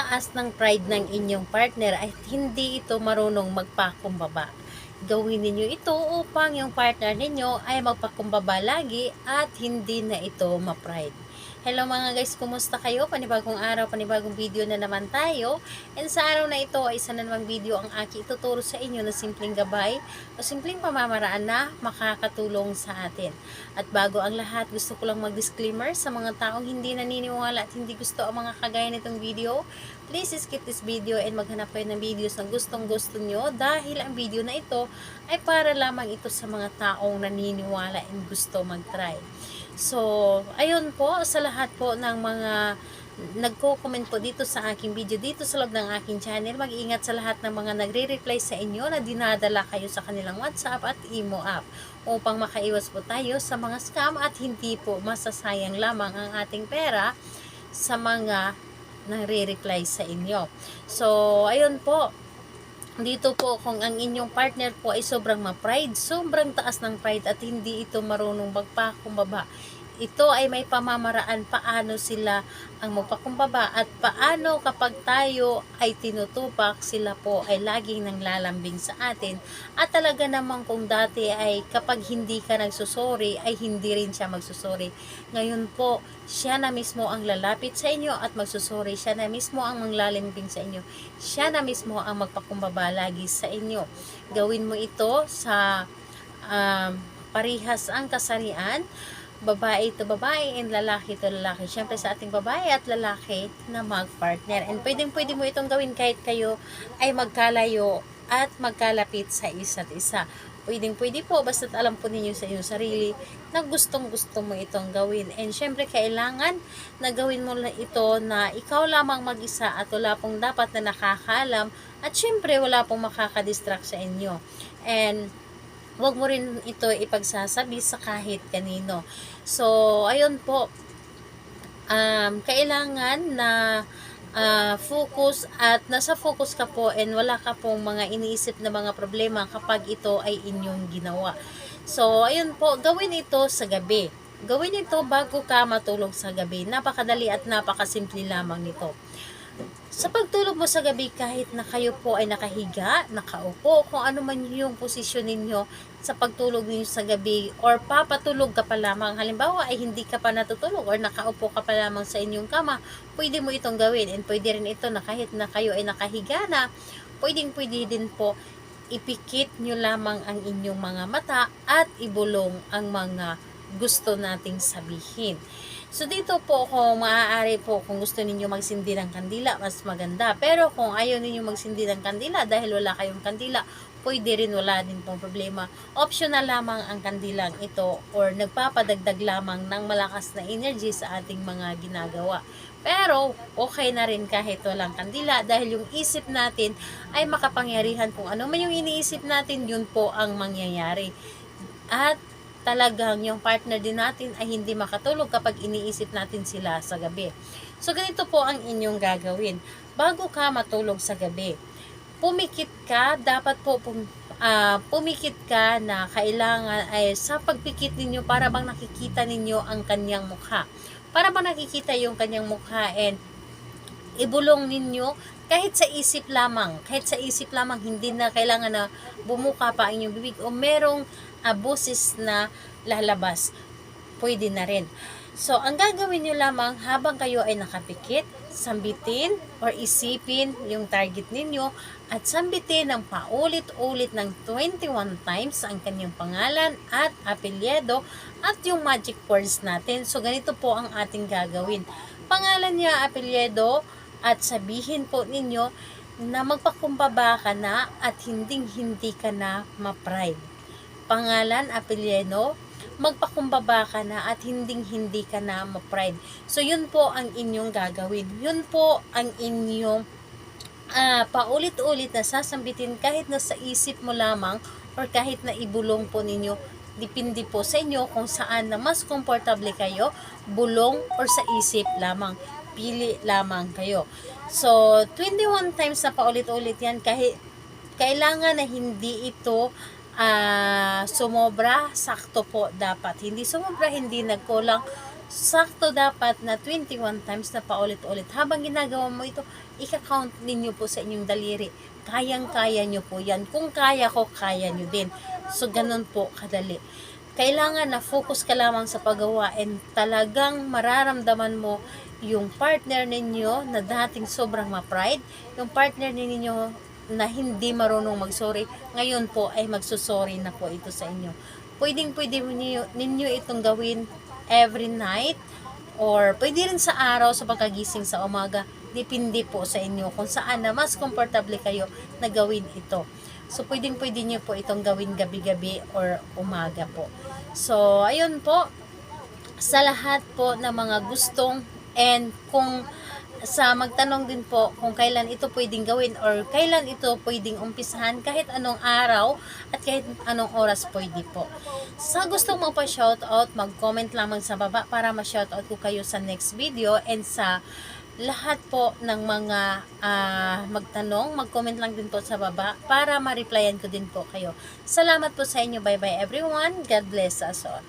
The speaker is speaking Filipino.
taas ng pride ng inyong partner ay hindi ito marunong magpakumbaba. Gawin ninyo ito upang yung partner ninyo ay magpakumbaba lagi at hindi na ito ma-pride. Hello mga guys, kumusta kayo? Panibagong araw, panibagong video na naman tayo. And sa araw na ito ay isa na namang video ang aking ituturo sa inyo na simpleng gabay o simpleng pamamaraan na makakatulong sa atin. At bago ang lahat, gusto ko lang mag-disclaimer sa mga taong hindi naniniwala at hindi gusto ang mga kagaya nitong video. Please skip this video and maghanap kayo ng videos na gustong gusto nyo dahil ang video na ito ay para lamang ito sa mga taong naniniwala and gusto mag-try. So, ayun po, sa lahat po ng mga nagko-comment po dito sa aking video, dito sa loob ng aking channel, mag-iingat sa lahat ng mga nagre-reply sa inyo na dinadala kayo sa kanilang WhatsApp at Imo app upang makaiwas po tayo sa mga scam at hindi po masasayang lamang ang ating pera sa mga nagre-reply sa inyo. So, ayun po, dito po kung ang inyong partner po ay sobrang ma-pride, sobrang taas ng pride at hindi ito marunong magpakumbaba, ito ay may pamamaraan paano sila ang magpakumbaba at paano kapag tayo ay tinutupak, sila po ay laging nanglalambing sa atin. At talaga namang kung dati ay kapag hindi ka nagsusori ay hindi rin siya magsusori. Ngayon po, siya na mismo ang lalapit sa inyo at magsusori. Siya na mismo ang manglalimbing sa inyo. Siya na mismo ang magpakumbaba lagi sa inyo. Gawin mo ito sa parihas ang kasarian, babae to babae and lalaki to lalaki. Siyempre sa ating babae at lalaki na mag-partner. And pwede mo itong gawin kahit kayo ay magkalayo at magkalapit sa isa't isa. Pwede po, basta't alam po ninyo sa inyong sarili na gustong gusto mo itong gawin. And syempre kailangan na gawin mo ito na ikaw lamang mag-isa at wala pong dapat na nakakaalam at syempre wala pong makakadistract sa inyo. And huwag mo rin ito ipagsasabi sa kahit kanino. So, ayun po, kailangan na focus at nasa focus ka po and wala ka pong mga iniisip na mga problema kapag ito ay inyong ginawa. So, ayun po, gawin ito sa gabi. Gawin ito bago ka matulog sa gabi. Napakadali at napakasimple lamang nito. Sa pagtulog mo sa gabi, kahit na kayo po ay nakahiga, nakaupo, kung ano man yung posisyon ninyo sa pagtulog ninyo sa gabi, or papatulog ka pa lamang, halimbawa ay hindi ka pa natutulog or nakaupo ka pa lamang sa inyong kama, pwede mo itong gawin. And pwede rin ito na kahit na kayo ay nakahiga na, pwede din po ipikit nyo lamang ang inyong mga mata at ibulong ang mga gusto nating sabihin. So dito po kung maaari po kung gusto ninyo magsindi ng kandila, mas maganda. Pero kung ayaw ninyo magsindi ng kandila dahil wala kayong kandila, pwede rin, wala din pong problema. Optional lamang ang kandilang ito or nagpapadagdag lamang ng malakas na energy sa ating mga ginagawa. Pero okay na rin kahit walang kandila dahil yung isip natin ay makapangyarihan, kung ano man yung iniisip natin, yun po ang mangyayari. At talagang yung partner din natin ay hindi makatulog kapag iniisip natin sila sa gabi. So, ganito po ang inyong gagawin. Bago ka matulog sa gabi, pumikit ka, dapat po pumikit ka na kailangan ay sa pagpikit ninyo para bang nakikita ninyo ang kanyang mukha. Para bang nakikita yung kanyang mukha and ibulong ninyo kahit sa isip lamang, hindi na kailangan na bumuka pa ang inyong bibig o merong boses na lalabas, pwede na rin. So, ang gagawin nyo lamang habang kayo ay nakapikit, sambitin or isipin yung target ninyo at sambitin ng paulit-ulit ng 21 times ang kanyang pangalan at apelyido at yung magic words natin. So, ganito po ang ating gagawin. Pangalan niya, apelyido, at sabihin po ninyo na magpakumbaba ka na at hindi ka na ma-pride. Pangalan, apelyido, magpakumbaba ka na at hindi ka na ma-pride. So, yun po ang inyong gagawin. Yun po ang inyong paulit-ulit na sasambitin kahit na sa isip mo lamang or kahit na ibulong po ninyo. Depende po sa inyo kung saan na mas komportable kayo, bulong or sa isip lamang. Pili lamang kayo. So, 21 times na paulit-ulit yan, kahit kailangan na hindi ito sumobra, sakto po dapat. Hindi sumobra, hindi nagkulang, sakto dapat na 21 times na paulit-ulit. Habang ginagawa mo ito, ika-count ninyo po sa inyong daliri. Kayang-kaya nyo po yan. Kung kaya ko, kaya nyo din. So, ganun po kadali. Kailangan na focus ka lamang sa paggawa and talagang mararamdaman mo yung partner ninyo na dating sobrang ma-pride, yung partner ninyo na hindi marunong mag-sorry, ngayon po ay magsusorry na po ito sa inyo. Pwedeng-pwede ninyo itong gawin every night or pwede rin sa araw sa pagkagising sa umaga. Depende po sa inyo kung saan na mas komportable kayo na gawin ito. So, pwedeng-pwede nyo po itong gawin gabi-gabi or umaga po. So, ayun po, sa lahat po ng mga gustong and kung sa magtanong din po kung kailan ito pwedeng gawin or kailan ito pwedeng umpisahan, kahit anong araw at kahit anong oras pwede po. Sa gustong magpa-shoutout, mag-comment lamang sa baba para ma-shoutout ko kayo sa next video, and sa lahat po ng mga magtanong, mag-comment lang din po sa baba para ma-replyan ko din po kayo. Salamat po sa inyo. Bye bye everyone. God bless us all.